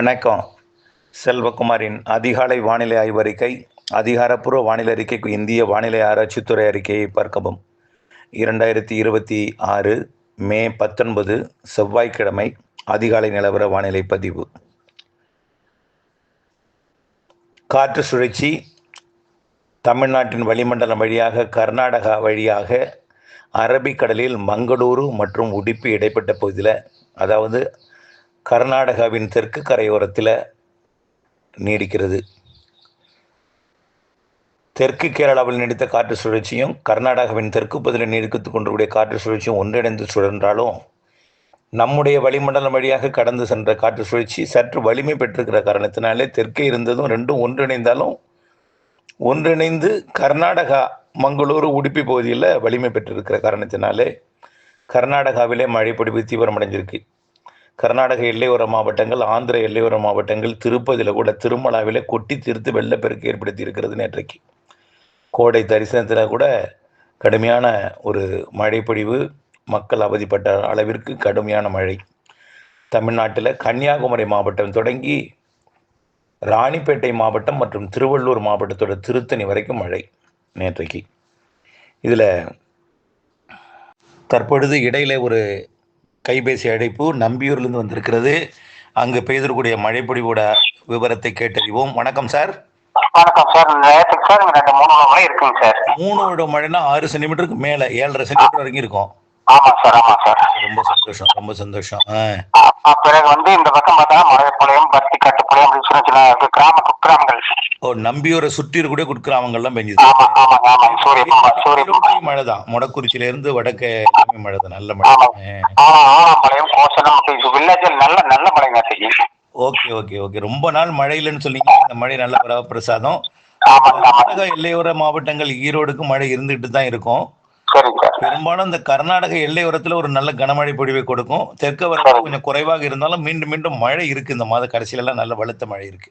வணக்கம். செல்வகுமாரின் அதிகாலை வானிலை ஆய்வறிக்கை. அதிகாரப்பூர்வ வானிலை அறிக்கைக்கு இந்திய வானிலை ஆராய்ச்சித்துறை அறிக்கையை பார்க்கவும். 2026 மே 19 செவ்வாய்க்கிழமை அதிகாலை நிலவர வானிலை பதிவு. காற்று சுழற்சி தமிழ்நாட்டின் வளிமண்டலம் வழியாக கர்நாடகா வழியாக அரபிக்கடலில் மங்களூரு மற்றும் உடுப்பி இடைப்பட்ட பகுதியில், அதாவது கர்நாடகாவின் தெற்கு கரையோரத்தில் நீடிக்கிறது. தெற்கு கேரளாவில் நீடித்த காற்று சுழற்சியும் கர்நாடகாவின் தெற்கு பகுதியில் நீடித்துக் கொண்டிருக்கூடிய காற்று சுழற்சியும் ஒன்றிணைந்து சுழன்றாலும், நம்முடைய வளிமண்டலம் வழியாக கடந்து சென்ற காற்று சுழற்சி சற்று வலிமை பெற்றிருக்கிற காரணத்தினாலே தெற்கே இருந்ததும் ரெண்டும் ஒன்றிணைந்து கர்நாடகா மங்களூரு உடுப்பி பகுதியில் வலிமை பெற்றிருக்கிற காரணத்தினாலே கர்நாடகாவிலே மழை பொழிவு தீவிரமடைஞ்சிருக்கு. கர்நாடக எல்லையோர மாவட்டங்கள், ஆந்திர எல்லையோர மாவட்டங்கள், திருப்பதியில் கூட திருமலாவில் கொட்டி தீர்த்து வெள்ளப்பெருக்கு ஏற்படுத்தி இருக்கிறது. நேற்றைக்கு கோடை தரிசனத்தில் கூட கடுமையான ஒரு மழை பொழிவு, மக்கள் அவதிப்பட்ட அளவிற்கு கடுமையான மழை. தமிழ்நாட்டில் கன்னியாகுமரி மாவட்டம் தொடங்கி ராணிப்பேட்டை மாவட்டம் மற்றும் திருவள்ளூர் மாவட்டத்தோட திருத்தணி வரைக்கும் மழை நேற்றைக்கு. இதில் தற்பொழுது இடையில ஒரு கைபேசி அழைப்பு நம்பியூர்லேருந்து வந்திருக்கிறது. அங்கு பெய்திருக்கூடிய மழைப்பொழிவோட விவரத்தை கேட்டறிவோம். வணக்கம் சார். வணக்கம் சார். நேற்றுக்கு சார் 3 மழை இருக்குங்க சார். 3 மழைனா 6 சென்டிமீட்டருக்கு மேலே 7.5 சென்டிமீட்டர் வரைக்கும் இருக்கும். ஆமா சார், ஆமா சார். ரொம்ப சந்தோஷம். பிறகு இந்த பக்கம் பார்த்தா மலையப்பாளையம், பருத்திக்காட்டுப்பாளையம் அப்படின்னு சின்ன சின்ன குக்கிராமங்கள். நம்பியூரை சுற்றி இருக்கக்கூடிய குக்கிராமங்கள்லாம் பெஞ்சது. மழை தான். மொடக்குறிச்சியில இருந்து வடக்கே மழை தான், நல்ல மழை. ஆலாம்பாளையம், கோசனம் வில்லேஜில் நல்ல மழை நேற்றைக்கு. ஓகே. ரொம்ப நாள் மழை இல்லைன்னு சொன்னீங்க. இந்த மழை நல்ல பிரசாதம். கர்நாடக எல்லையோர மாவட்டங்கள் ஈரோடுக்கு மழை இருந்துகிட்டு தான் இருக்கும். பெரும்பாலும் இந்த கர்நாடக எல்லையோரத்துல ஒரு நல்ல கனமழை பொழிவை கொடுக்கும். தெற்கு வரைக்கும் கொஞ்சம் குறைவாக இருந்தாலும் மீண்டும் மழை இருக்கு. இந்த மாத கடைசியில எல்லாம் நல்ல வலுத்த மழை இருக்கு.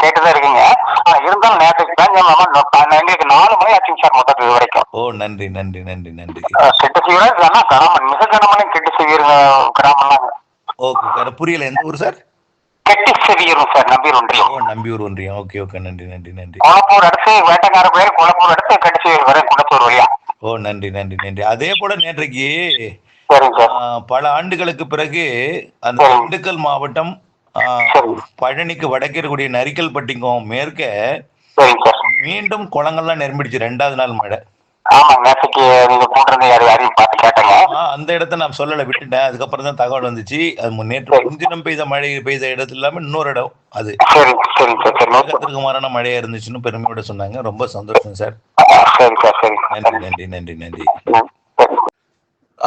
கேட்டுதான் இருக்குங்க. இருந்தாலும் நேற்றுக்கு 4 மணி ஆச்சுங்க சார் மொத்தம் வரைக்கும். ஓ, நன்றி. கெட்டு செய்யற மிக கனமழை கெட்டு செய்யற கிராமம். ஓகே, புரியல. எந்த ஊர் சார்? கெட்டி செவியூர் சார், நம்பியூர் ஒன்றியம். நம்பியூர் ஒன்றியம். ஓகே, நன்றி. குளப்பூர் அடுத்து வேட்டக்கார பேர், குளப்பூர் அடுத்து கெட்டி செவியூர் வரை குளத்தூர் வழியா. ஓ, நன்றி. அதே போல நேற்றைக்கு பல ஆண்டுகளுக்கு பிறகு அந்த திண்டுக்கல் மாவட்டம் பழனிக்கு வடக்கே இருக்கக்கூடிய நரிக்கல்பட்டிக்கும் மேற்க மீண்டும் குளங்கள்லாம் நிரம்பிடுச்சு. 2வது நாள் மழை. அந்த இடத்த நான் சொல்லல, விட்டுட்டேன். அதுக்கப்புறம் தான் தகவல் வந்துச்சு. அது நேற்று முன்தினம் பெய்த இடத்துல இல்லாம இன்னொரு இடம், அது உலகத்திற்கு மாறான மழையா இருந்துச்சுன்னு பெருமையோட சொன்னாங்க. ரொம்ப சந்தோஷம் சார். நன்றி.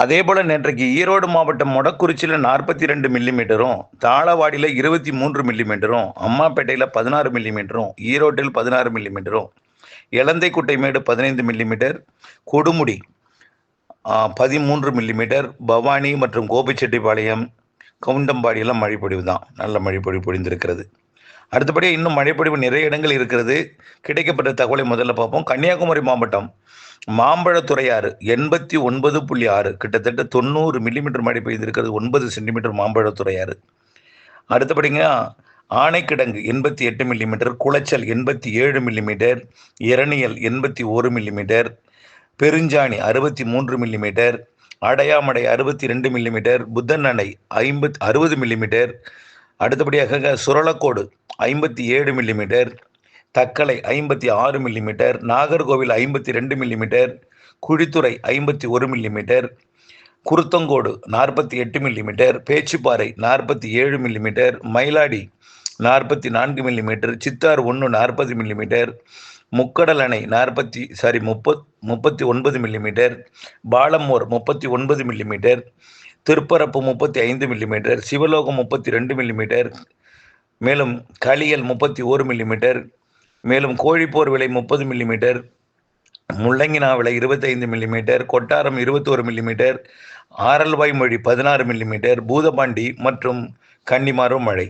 அதே போல நேற்றைக்கு ஈரோடு மாவட்டம் மொடக்குறிச்சியில 42 மில்லிமீட்டரும், தாளவாடியில 23 மில்லிமீட்டரும், அம்மாப்பேட்டையில 16 மில்லிமீட்டரும், ஈரோட்டில் 16 மில்லிமீட்டரும், எலந்தைக்குட்டைமேடு 15 மில்லிமீட்டர், கொடுமுடி 13 மில்லிமீட்டர், பவானி மற்றும் கோபிச்செட்டிப்பாளையம், கவுண்டம்பாடியெல்லாம் மழைப்பொழிவு தான். நல்ல மழைப்பொழிவு பொழிந்திருக்கிறது. அடுத்தபடியாக இன்னும் மழைப்பொழிவு நிறைய இடங்கள் இருக்கிறது. கிடைக்கப்பட்ட தகவலை முதல்ல பார்ப்போம். கன்னியாகுமரி மாவட்டம் மாம்பழத்துறையாறு 89.6, கிட்டத்தட்ட 90 மில்லிமீட்டர் மழை பெய்திருக்கிறது. 9 சென்டிமீட்டர் மாம்பழத்துறையாறு. அடுத்தபடிங்க Anaikidangu 88 millimetre, Colachel 87 millimetre, Eraniel 81 millimetre, Perunchani 63 millimetre, Adayamadai 62 millimetre, Puthan அணை 60 மில்லிமீட்டர். அடுத்தபடியாக Suralakode 57 millimetre, Thuckalay 56 millimetre, Nagercoil 52 millimetre, Kuzhithurai 51 millimetre, Kuruthancode 48 millimetre, Pechiparai 47 millimetre, Mylaudy 44 millimetre, Chittar 40 millimetre, Mukkadal அணை 39 millimetre, Balamore 39 millimetre, Thirparappu 35 millimetre, Sivalogam 32 millimetre, மேலும் களியல் 31 மில்லிமீட்டர், மேலும் கோழிப்போர் விலை 30 மில்லிமீட்டர், முள்ளங்கினா விலை 25 மில்லிமீட்டர், கொட்டாரம் 21 மில்லிமீட்டர், ஆரல்வாய் மொழி 16 மில்லிமீட்டர், பூதபாண்டி மற்றும் கன்னிமாரும் மழை.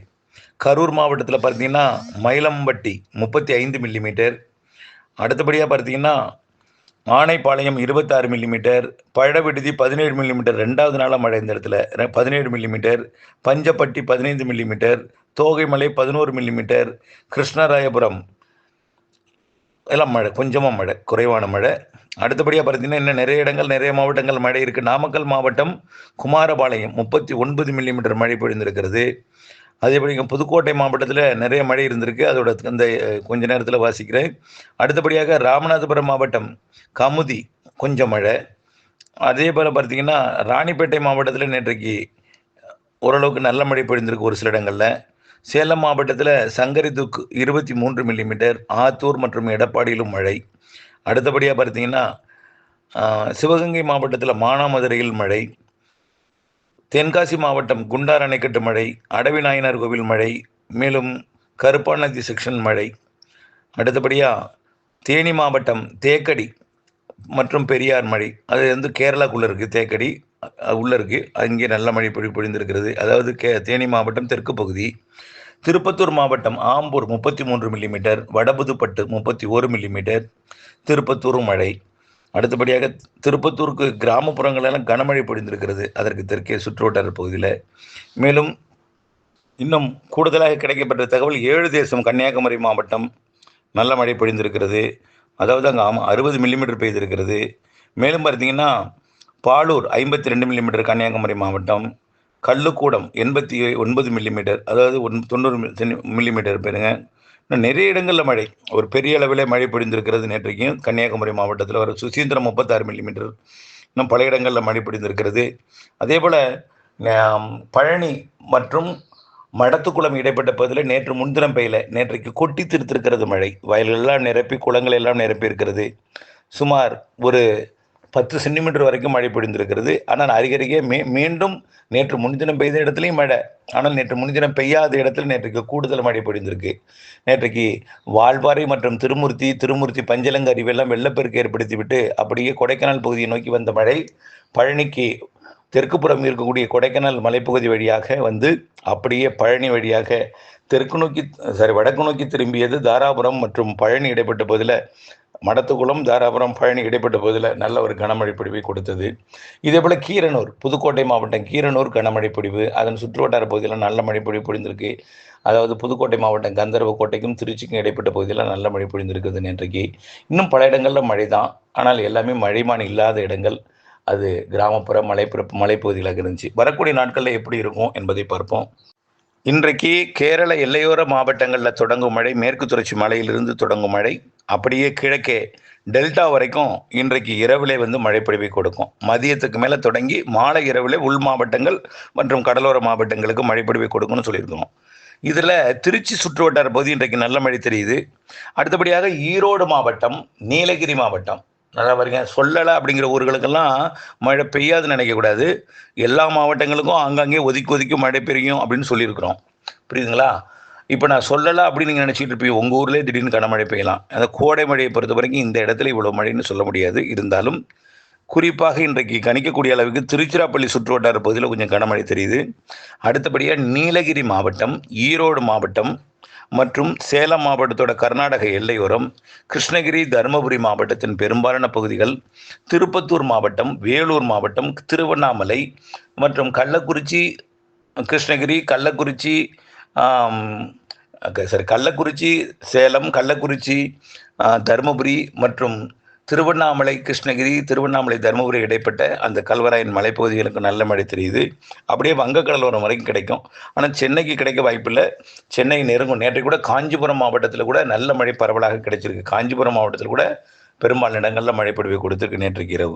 கரூர் மாவட்டத்தில் பார்த்தீங்கன்னா மயிலம்பட்டி 35 மில்லிமீட்டர். அடுத்தபடியாக பார்த்தீங்கன்னா ஆனைப்பாளையம் 26 மில்லிமீட்டர், பழவிடுதி 17 மில்லிமீட்டர், 2வது நாளாக மழை இந்த இடத்துல 17 millimetre, Panjapatti 15 millimetre, Thogaimalai 11 millimetre, Krishnarayapuram எல்லாம் மழை, கொஞ்சமாக மழை, குறைவான மழை. அடுத்தபடியாக பார்த்தீங்கன்னா இன்னும் நிறைய இடங்கள் நிறைய மாவட்டங்கள் மழை இருக்குது. நாமக்கல் மாவட்டம் குமாரபாளையம் 39 மில்லிமீட்டர் மழை பொழிந்திருக்கிறது. அதேபடி புதுக்கோட்டை மாவட்டத்தில் நிறைய மழை இருந்திருக்கு. அதோட அந்த கொஞ்ச நேரத்தில் வாசிக்கிறேன். அடுத்தபடியாக ராமநாதபுரம் மாவட்டம் கமுதி கொஞ்சம் மழை. அதே போல் பார்த்தீங்கன்னா ராணிப்பேட்டை மாவட்டத்தில் நேற்றைக்கு ஓரளவுக்கு நல்ல மழை பொழிந்திருக்கு ஒரு சில இடங்களில். சேலம் மாவட்டத்தில் சங்கரிதுக் 23 மில்லிமீட்டர், ஆத்தூர் மற்றும் எடப்பாடியிலும் மழை. அடுத்தபடியாக பார்த்தீங்கன்னா சிவகங்கை மாவட்டத்தில் மானாமதுரையில் மழை. தென்காசி மாவட்டம் குண்டார் அணைக்கட்டு மழை, அடவி நாயனார் கோவில் மழை, மேலும் கருப்பாநதி செக்ஷன் மழை. அடுத்தபடியாக தேனி மாவட்டம் தேக்கடி மற்றும் பெரியார் மழை, அது வந்து கேரளாக்குள்ளே இருக்குது, தேக்கடி உள்ளே இருக்குது, அங்கே நல்ல மழை பொழிந்திருக்கிறது. அதாவது தேனி மாவட்டம் தெற்கு பகுதி. திருப்பத்தூர் மாவட்டம் ஆம்பூர் 33 மில்லிமீட்டர், வடபுதுப்பட்டு 31 மில்லிமீட்டர், திருப்பத்தூரும் மழை. அடுத்தபடியாக திருப்பத்தூருக்கு கிராமப்புறங்களெல்லாம் கனமழை பொழிந்திருக்கிறது, அதற்கு தெற்கே சுற்றுவட்டார பகுதியில். மேலும் இன்னும் கூடுதலாக கிடைக்கப்பட்ட தகவல் 7 தேசம் கன்னியாகுமரி மாவட்டம் நல்ல மழை பொழிந்திருக்கிறது, அதாவது அங்கே 60 மில்லிமீட்டர் பெய்திருக்கிறது. மேலும் பார்த்தீங்கன்னா பாலூர் 52 மில்லிமீட்டர் கன்னியாகுமரி மாவட்டம், கள்ளுக்கூடம் 89 மில்லிமீட்டர், அதாவது 90 மில்லிமீட்டர் பேருங்க. இன்னும் நிறைய இடங்களில் மழை, ஒரு பெரிய அளவில் மழை பொழிந்திருக்கிறது. நேற்றைக்கும் கன்னியாகுமரி மாவட்டத்தில் வர சுசீந்திரம் 36 மில்லிமீட்டர், இன்னும் பல இடங்களில் மழை பொழிந்திருக்கிறது. அதே போல் பழனி மற்றும் மடத்துக்குளம் இடைப்பட்ட பகுதியில் நேற்று முன்தினம் பெய்யல, நேற்றைக்கு கொட்டி திருத்திருக்கிறது மழை. வயல்களெல்லாம் நிரப்பி குளங்கள் எல்லாம் நிரப்பி இருக்கிறது. சுமார் ஒரு 10 சென்டிமீட்டர் வரைக்கும் மழை பொழிந்திருக்கிறது. ஆனால் அருகருகே மீண்டும் நேற்று முன்தினம் பெய்த இடத்துலையும் மழை, ஆனால் நேற்று முன்தினம் பெய்யாத இடத்துல நேற்றுக்கு கூடுதல் மழை பொழிந்திருக்கு. நேற்றைக்கு வால்பாறை மற்றும் திருமூர்த்தி பஞ்சலங்க அருவியெல்லாம் வெள்ளப்பெருக்கு ஏற்படுத்திவிட்டு அப்படியே கொடைக்கானல் பகுதியை நோக்கி வந்த மழை பழனிக்கு தெற்குப்புறம் இருக்கக்கூடிய கொடைக்கானல் மலைப்பகுதி வழியாக வந்து அப்படியே பழனி வழியாக வடக்கு நோக்கி திரும்பியது. தாராபுரம் மற்றும் பழனி இடைப்பட்ட பகுதியில், மடத்துக்குளம் தாராபுரம் பழனி இடைப்பட்ட பகுதியில் நல்ல ஒரு கனமழை பொழிவை கொடுத்தது. இதே போல் கீரனூர், புதுக்கோட்டை மாவட்டம் கீரனூர் கனமழை பொழிவு, அதன் சுற்றுவட்டார பகுதியில் நல்ல மழை பொழிவு பொழிந்திருக்கு. அதாவது புதுக்கோட்டை மாவட்டம் கந்தர்வக்கோட்டைக்கும் திருச்சிக்கும் இடைப்பட்ட பகுதியில் நல்ல மழை பொழிந்திருக்குது நேற்றைக்கு. இன்னும் பல இடங்களில் மழை தான், ஆனால் எல்லாமே மழைமான் இல்லாத இடங்கள், அது கிராமப்புற மலைப்பகுதிகளாக இருந்துச்சு. வரக்கூடிய நாட்களில் எப்படி இருக்கும் என்பதை பார்ப்போம். இன்றைக்கு கேரள எல்லையோர மாவட்டங்களில் தொடங்கும் மழை, மேற்கு தொடர்ச்சி மலையிலிருந்து தொடங்கும் மழை அப்படியே கிழக்கே டெல்டா வரைக்கும் இன்றைக்கு இரவிலே வந்து மழைப்பொழிவை கொடுக்கும். மதியத்துக்கு மேலே தொடங்கி மாலை இரவிலே உள் மாவட்டங்கள் மற்றும் கடலோர மாவட்டங்களுக்கு மழைப்பொழிவை கொடுக்கும்னு சொல்லியிருக்கோம். இதில் திருச்சி சுற்றுவட்டார பகுதி இன்றைக்கு நல்ல மழை தெரியுது. அடுத்தபடியாக ஈரோடு மாவட்டம், நீலகிரி மாவட்டம், நல்லா பாருங்க, சொல்லலை அப்படிங்கிற ஊர்களுக்கெல்லாம் மழை பெய்யாதுன்னு நினைக்கக்கூடாது. எல்லா மாவட்டங்களுக்கும் ஆங்காங்கே ஒதுக்கி மழை பெய்யும் அப்படின்னு சொல்லியிருக்கிறோம். புரியுதுங்களா? இப்போ நான் சொல்லலை அப்படின்னு நீங்கள் நினச்சிட்டு இருப்பீங்க, உங்கள் ஊர்லேயே திடீர்னு கனமழை பெய்யலாம். அந்த கோடை மழையை பொறுத்த வரைக்கும் இந்த இடத்துல இவ்வளோ மழைன்னு சொல்ல முடியாது. இருந்தாலும் குறிப்பாக இன்றைக்கு கணிக்கக்கூடிய அளவுக்கு திருச்சிராப்பள்ளி சுற்றுவட்டார பகுதியில் கொஞ்சம் கனமழை தெரியுது. அடுத்தபடியாக நீலகிரி மாவட்டம், ஈரோடு மாவட்டம் மற்றும் சேலம் மாவட்டத்தோட கர்நாடக எல்லையோரம், கிருஷ்ணகிரி தருமபுரி மாவட்டத்தின் பெரும்பாலான பகுதிகள், திருப்பத்தூர் மாவட்டம், வேலூர் மாவட்டம், திருவண்ணாமலை மற்றும் கள்ளக்குறிச்சி, கிருஷ்ணகிரி, கள்ளக்குறிச்சி, சேலம், கள்ளக்குறிச்சி, தருமபுரி மற்றும் திருவண்ணாமலை, கிருஷ்ணகிரி, திருவண்ணாமலை, தருமபுரி இடைப்பட்ட அந்த கல்வராயன் மலைப்பகுதிகளுக்கு நல்ல மழை தெரியுது. அப்படியே வங்கக்கடலோரம் வரைக்கும் கிடைக்கும். ஆனால் சென்னைக்கு கிடைக்க வாய்ப்பில்லை, சென்னை நெருங்கும். நேற்று கூட காஞ்சிபுரம் மாவட்டத்தில் கூட நல்ல மழை பரவலாக கிடைச்சிருக்கு. காஞ்சிபுரம் மாவட்டத்தில் கூட பெரும்பாலான இடங்களில் மழை பொழிவை கொடுத்துருக்கு நேற்றுக்கு இரவு.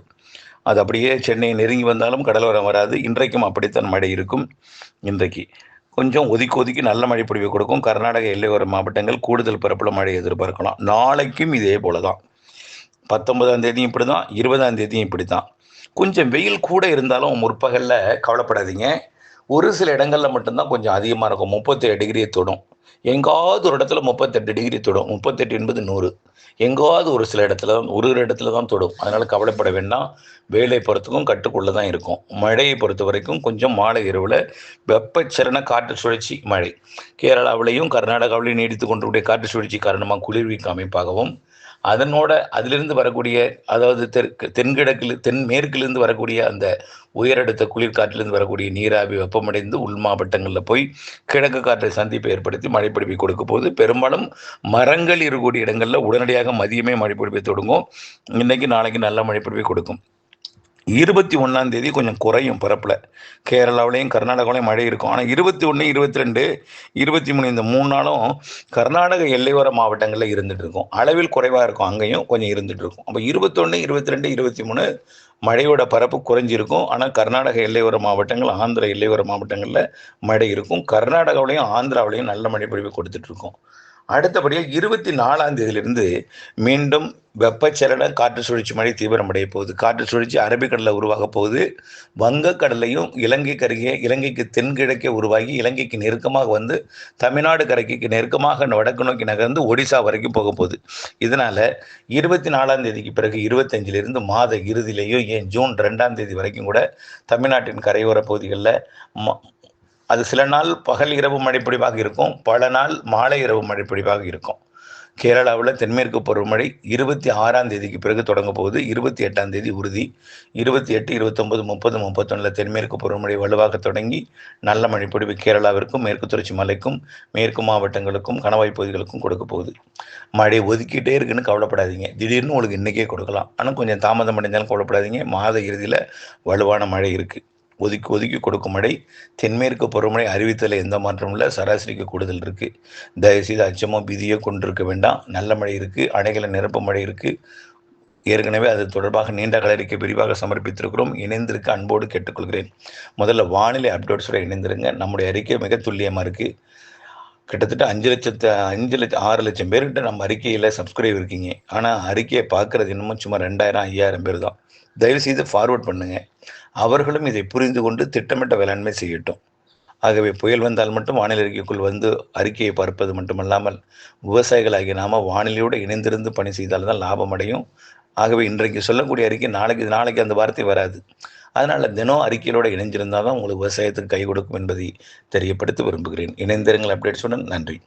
அது அப்படியே சென்னை நெருங்கி வந்தாலும் கடலோரம் வராது. இன்றைக்கும் அப்படித்தான் மழை இருக்கும். இன்றைக்கு கொஞ்சம் ஒதுக்கி நல்ல மழை பொழிவை கொடுக்கும். கர்நாடக எல்லையோர மாவட்டங்கள் கூடுதல் பரப்பில் மழை எதிர்பார்க்கலாம். நாளைக்கும் இதே போல தான். 19ஆம் தேதியும் இப்படி தான், 20ஆம் தேதியும் இப்படி தான். கொஞ்சம் வெயில் கூட இருந்தாலும் முற்பகலில் கவலைப்படாதீங்க. ஒரு சில இடங்களில் மட்டும்தான் கொஞ்சம் அதிகமாக இருக்கும். 37 டிகிரியை தொடும். எங்காவது ஒரு இடத்துல 38 டிகிரி தொடும். 38 என்பது 100. எங்காவது ஒரு இடத்துல தான் தொடும். அதனால் கவலைப்பட வேண்டாம். வேலை பொறுத்துக்கும் கட்டுக்குள்ளே தான் இருக்கும். மழையை பொறுத்த வரைக்கும் கொஞ்சம் மாலை இரவில் வெப்பச்சலன காற்று சுழற்சி மழை கேரளாவிலையும் கர்நாடகாவிலையும் நீடித்து கொண்டிருக்கூடிய காற்று சுழற்சி காரணமாக குளிர்விக்க அமைப்பாகவும், அதிலிருந்து வரக்கூடிய, அதாவது தென்மேற்கிலிருந்து வரக்கூடிய அந்த உயரடுத்த குளிர்காற்றிலிருந்து வரக்கூடிய நீராவி வெப்பமடைந்து உள் மாவட்டங்களில் போய் கிழக்கு காற்றை சந்திப்பை ஏற்படுத்தி மழைப்பொழிவை கொடுக்க போது, பெரும்பாலும் மரங்கள் இருக்கக்கூடிய இடங்களில் உடனடியாக மதியமே மழைப்பொழிவை தொடங்கும். இன்னைக்கு நாளைக்கு நல்ல மழைப்பொழிவை கொடுக்கும். 21ஆம் தேதி கொஞ்சம் குறையும் பரப்பில். கேரளாவிலையும் கர்நாடகாவிலையும் மழை இருக்கும். ஆனால் 21, 22, 23 இந்த 3 நாளும் கர்நாடக எல்லையோர மாவட்டங்களில் இருந்துட்டு இருக்கும். அளவில் குறைவாக இருக்கும், அங்கேயும் கொஞ்சம் இருந்துட்டு இருக்கும். அப்போ 21, 22, 23 மழையோட பரப்பு குறைஞ்சிருக்கும். ஆனால் கர்நாடக எல்லையோர மாவட்டங்கள், ஆந்திர எல்லையோர மாவட்டங்களில் மழை இருக்கும். கர்நாடகாவிலையும் ஆந்திராவிலையும் நல்ல மழை பொழிவு கொடுத்துட்டு இருக்கும். அடுத்தபடியாக 24ஆம் தேதியிலிருந்து மீண்டும் வெப்பச்சலன காற்று சுழற்சி மழை தீவிரமடைய போகுது. காற்று சுழற்சி அரபிக்கடலில் உருவாக போகுது. வங்கக்கடலையும் இலங்கைக்கு தென்கிழக்கே உருவாகி இலங்கைக்கு நெருக்கமாக வந்து தமிழ்நாடு கரைக்கு நெருக்கமாக வடக்கு நோக்கி நகர்ந்து ஒடிசா வரைக்கும் போக போகுது. இதனால 24ஆம் தேதிக்கு பிறகு 25லிருந்து மாத இறுதியிலேயும், ஏன் ஜூன் 2ஆம் தேதி வரைக்கும் கூட தமிழ்நாட்டின் கரையோர பகுதிகளில் அது சில நாள் பகல் இரவு மழைப்பொழிவாக இருக்கும், பல நாள் மாலை இரவு மழைப்பொழிவாக இருக்கும். கேரளாவில் தென்மேற்கு பருவமழை 26ஆம் தேதிக்கு பிறகு தொடங்க போகுது. 28ஆம் தேதி உறுதி. 28, 29, 30, 31 தென்மேற்கு பருவமழை வலுவாக தொடங்கி நல்ல மழைப்பொழிவு கேரளாவிற்கும் மேற்கு தொடர்ச்சி மலைக்கும் மேற்கு மாவட்டங்களுக்கும் கணவாய் பகுதிகளுக்கும் கொடுக்க போகுது. மழை ஒதுக்கிட்டே இருக்குன்னு கவலைப்படாதீங்க. திடீர்னு உங்களுக்கு இன்றைக்கே கொடுக்கலாம். ஆனால் கொஞ்சம் தாமதம் அடைஞ்சாலும் கவலைப்படாதீங்க. மாத இறுதியில் வலுவான மழை இருக்குது. ஒதுக்கி கொடுக்கும் மழை. தென்மேற்கு பருவமழை அறிவித்தல எந்த மாற்றமும் இல்லை, சராசரிக்கு கூடுதல் இருக்குது. தயவுசெய்து அச்சமோ பீதியோ கொண்டிருக்க வேண்டாம். நல்ல மழை இருக்குது, அணைகளை நிரப்பு மழை இருக்குது. ஏற்கனவே அது தொடர்பாக நீண்ட கால விரிவாக சமர்ப்பித்திருக்கிறோம். இணைந்திருக்க அன்போடு கேட்டுக்கொள்கிறேன். முதல்ல வானிலை அப்டேட்ஸோட இணைந்திருங்க. நம்முடைய அறிக்கை மிக துல்லியமாக இருக்குது. கிட்டத்தட்ட 6 லட்சம் பேர்கிட்ட நம்ம அறிக்கையில் சப்ஸ்கிரைப் இருக்கீங்க. ஆனால் அறிக்கையை பார்க்குறது இன்னமும் சும்மா 2000, 5000 பேர் தான். தயவுசெய்து ஃபார்வர்ட் பண்ணுங்கள். அவர்களும் இதை புரிந்து கொண்டு திட்டமிட்ட வேளாண்மை செய்யட்டும். ஆகவே புயல் வந்தால் மட்டும் வானிலை அறிக்கைக்குள் வந்து அறிக்கையை பார்ப்பது மட்டுமல்லாமல் விவசாயிகளாகிய நாம வானிலையோடு இணைந்திருந்து பணி செய்தால்தான் லாபம் அடையும். ஆகவே இன்றைக்கு சொல்லக்கூடிய அறிக்கை நாளைக்கு அந்த வார்த்தை வராது. அதனால் தினம் அறிக்கையோடு இணைஞ்சிருந்தால் தான் உங்களுக்கு விவசாயத்துக்கு கை கொடுக்கும் என்பதை தெரியப்படுத்த விரும்புகிறேன். இணைந்திருங்கள் அப்டேட்ஸுடன். நன்றி.